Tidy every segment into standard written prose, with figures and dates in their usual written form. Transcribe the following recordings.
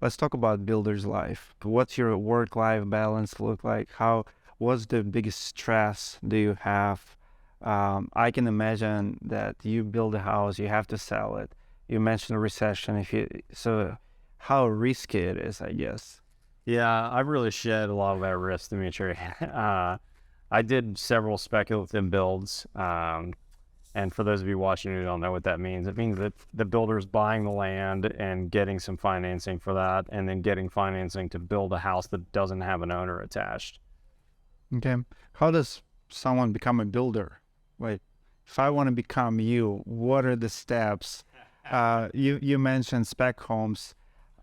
let's talk about builder's life. What's your work-life balance look like? What's the biggest stress do you have? I can imagine that you build a house, you have to sell it. You mentioned a recession. So how risky it is, I guess. Yeah, I've really shed a lot of that risk, Dimitri. I did several speculative builds. And for those of you watching who don't know what that means, it means that the builder's buying the land and getting some financing for that, and then getting financing to build a house that doesn't have an owner attached. Okay. How does someone become a builder? Wait, if I want to become you, what are the steps? You mentioned spec homes.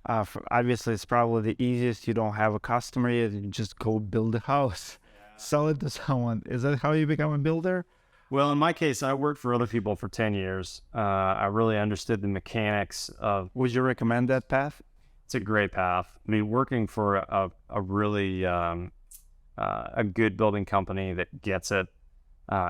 Obviously, it's probably the easiest. You don't have a customer yet. You just go build a house, sell it to someone. Is that how you become a builder? Well, in my case, I worked for other people for 10 years. I really understood the mechanics of. Would you recommend that path? It's a great path. I mean, working for a really a good building company that gets it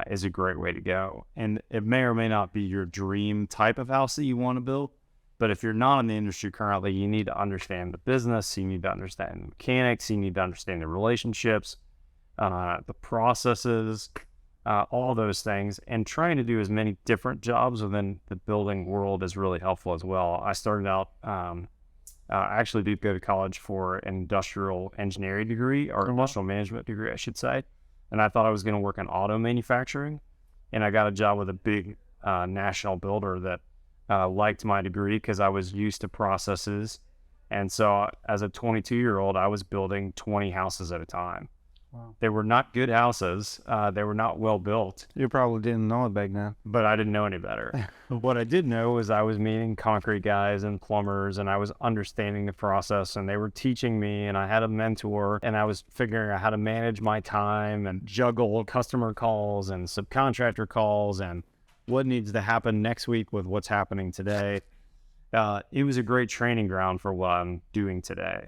is a great way to go. And it may or may not be your dream type of house that you want to build. But if you're not in the industry currently, you need to understand the business. You need to understand the mechanics. You need to understand the relationships, the processes, all those things. And trying to do as many different jobs within the building world is really helpful as well. I started out, I actually did go to college for an industrial engineering degree, or industrial management degree, I should say. And I thought I was going to work in auto manufacturing. And I got a job with a big national builder that liked my degree because I was used to processes. And so as a 22-year-old, I was building 20 houses at a time. Wow. They were not good houses. They were not well built. You probably didn't know it back then. But I didn't know any better. What I did know was I was meeting concrete guys and plumbers, and I was understanding the process, and they were teaching me, and I had a mentor, and I was figuring out how to manage my time and juggle customer calls and subcontractor calls and what needs to happen next week with what's happening today. It was a great training ground for what I'm doing today.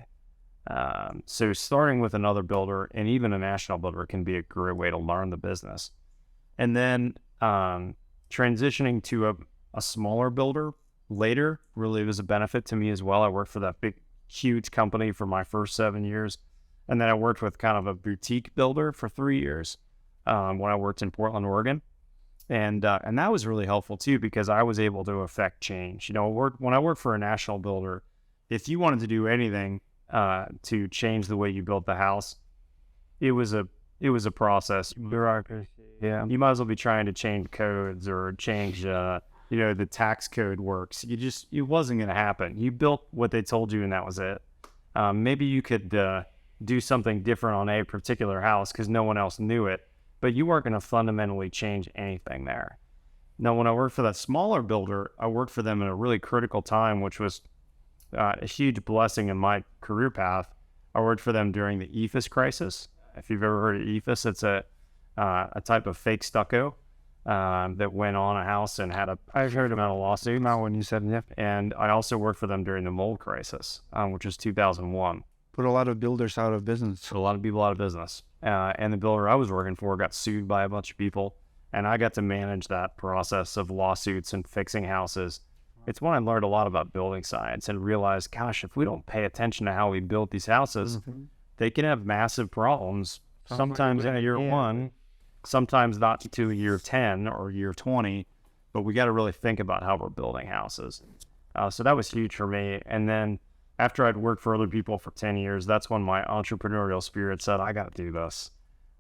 So starting with another builder and even a national builder can be a great way to learn the business. And then transitioning to a smaller builder later really was a benefit to me as well. I worked for that big, huge company for my first 7 years. And then I worked with kind of a boutique builder for 3 years when I worked in Portland, Oregon. And that was really helpful too, because I was able to affect change. You know, when I worked for a national builder, if you wanted to do anything to change the way you built the house, it was a process. Bureaucracy. Yeah. You might as well be trying to change codes or change, the tax code works. It wasn't going to happen. You built what they told you and that was it. Maybe you could do something different on a particular house because no one else knew it, but you weren't going to fundamentally change anything there. Now, when I worked for that smaller builder, I worked for them in a really critical time, which was a huge blessing in my career path. I worked for them during the EFS crisis. If you've ever heard of EFS, it's a type of fake stucco that went on a house and had I've heard about a lawsuit. Now when you said yeah. And I also worked for them during the mold crisis, which was 2001. Put a lot of builders out of business. So a lot of people out of business. And the builder I was working for got sued by a bunch of people. And I got to manage that process of lawsuits and fixing houses. It's when I learned a lot about building science and realized, gosh, if we don't pay attention to how we build these houses, they can have massive problems. Sometimes in year one, sometimes not to year 10 or year 20, but we got to really think about how we're building houses. So that was huge for me. And then after I'd worked for other people for 10 years, that's when my entrepreneurial spirit said, I got to do this.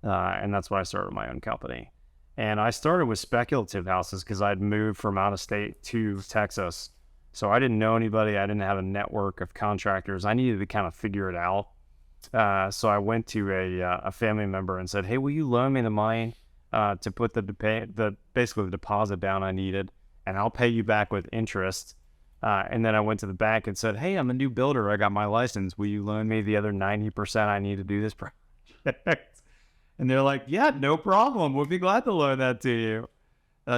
And that's when I started my own company. And I started with speculative houses because I'd moved from out of state to Texas. So I didn't know anybody. I didn't have a network of contractors. I needed to kind of figure it out. So I went to a family member and said, hey, will you loan me the money to put basically the deposit down I needed, and I'll pay you back with interest. And then I went to the bank and said, hey, I'm a new builder. I got my license. Will you loan me the other 90% I need to do this project? And they're like, yeah, no problem. We'll be glad to loan that to you.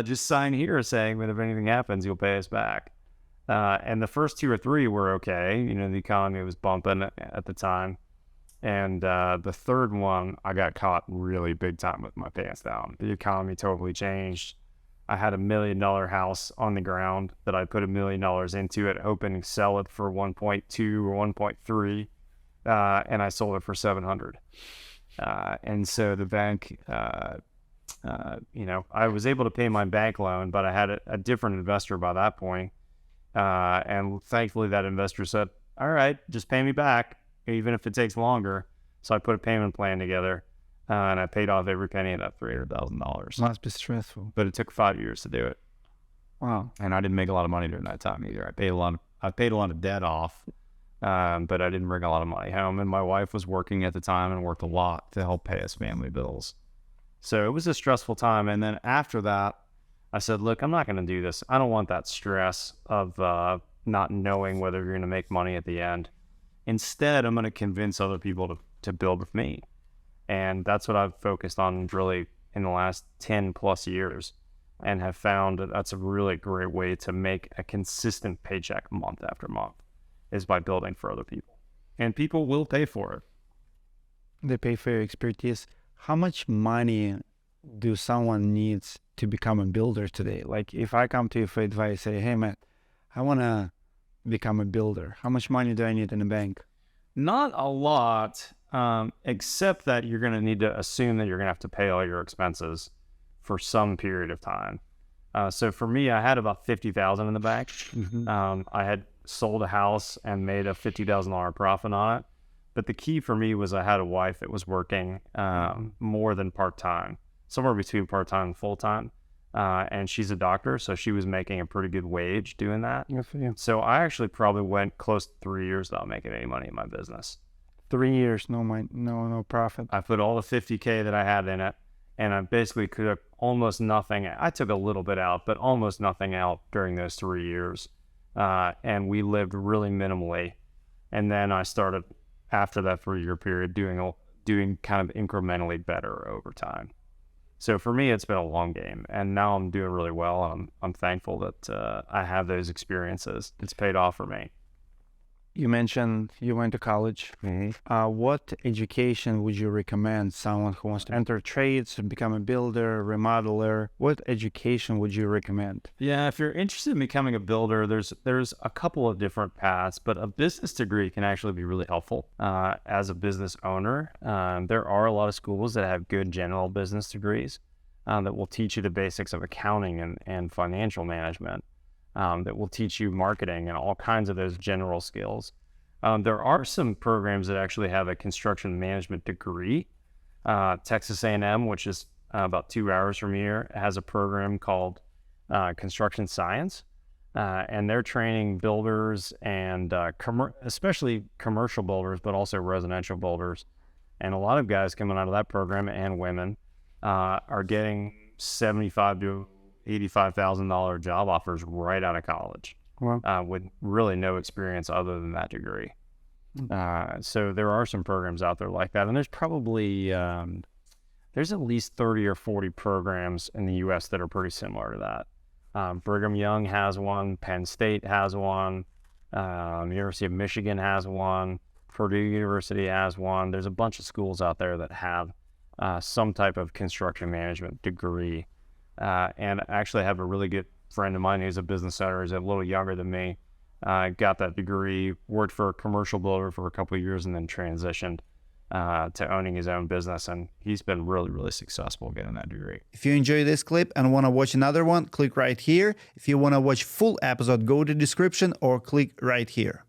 Just sign here saying that if anything happens, you'll pay us back. And the first 2 or 3 were okay. You know, the economy was bumping at the time. And the third one, I got caught really big time with my pants down. The economy totally changed. I had $1 million house on the ground that I put $1 million into it, hoping to sell it for 1.2 or 1.3, and I sold it for 700. And so the bank, I was able to pay my bank loan, but I had a different investor by that point. And thankfully that investor said, all right, just pay me back, even if it takes longer. So I put a payment plan together, and I paid off every penny of that $300,000. Must be stressful. But it took 5 years to do it. Wow. And I didn't make a lot of money during that time either. I paid a lot of debt off, but I didn't bring a lot of money home. And my wife was working at the time and worked a lot to help pay us family bills. So it was a stressful time. And then after that, I said, look, I'm not going to do this. I don't want that stress of not knowing whether you're going to make money at the end. Instead, I'm going to convince other people to build with me. And that's what I've focused on really in the last 10 plus years, and have found that that's a really great way to make a consistent paycheck month after month, is by building for other people. And people will pay for it. They pay for your expertise. How much money do someone needs to become a builder today? Like if I come to you for advice, say, hey, Matt, I want to become a builder. How much money do I need in the bank? Not a lot, except that you're going to need to assume that you're going to have to pay all your expenses for some period of time. So for me, I had about $50,000 in the bank. I had sold a house and made a $50,000 profit on it. But the key for me was I had a wife that was working more than part-time, somewhere between part-time and full-time. And she's a doctor, so she was making a pretty good wage doing that. Good for you. So I actually probably went close to 3 years without making any money in my business. 3 years, no profit. I put all the $50K that I had in it, and I basically took almost nothing. I took a little bit out, but almost nothing out during those 3 years. And we lived really minimally. And then I started, after that 3-year period, doing kind of incrementally better over time. So for me, it's been a long game, and now I'm doing really well. And I'm thankful that I have those experiences. It's paid off for me. You mentioned you went to college. What education would you recommend someone who wants to enter trades, become a builder, remodeler? What education would you recommend? Yeah, if you're interested in becoming a builder, there's a couple of different paths, but a business degree can actually be really helpful as a business owner. There are a lot of schools that have good general business degrees that will teach you the basics of accounting and financial management. That will teach you marketing and all kinds of those general skills. There are some programs that actually have a construction management degree. Texas A&M, which is about 2 hours from here, has a program called Construction Science, and they're training builders and especially commercial builders, but also residential builders. And a lot of guys coming out of that program, and women, are getting $75,000 to $85,000 job offers right out of college. Wow. With really no experience other than that degree. So there are some programs out there like that, and there's probably there's at least 30 or 40 programs in the U.S. that are pretty similar to that. Brigham Young has one, Penn State has one, University of Michigan has one, Purdue University has one. There's a bunch of schools out there that have some type of construction management degree. And I actually have a really good friend of mine who's a business owner, who's a little younger than me, got that degree, worked for a commercial builder for a couple of years, and then transitioned to owning his own business. And he's been really, really successful getting that degree. If you enjoy this clip and want to watch another one, click right here. If you want to watch full episode, go to the description or click right here.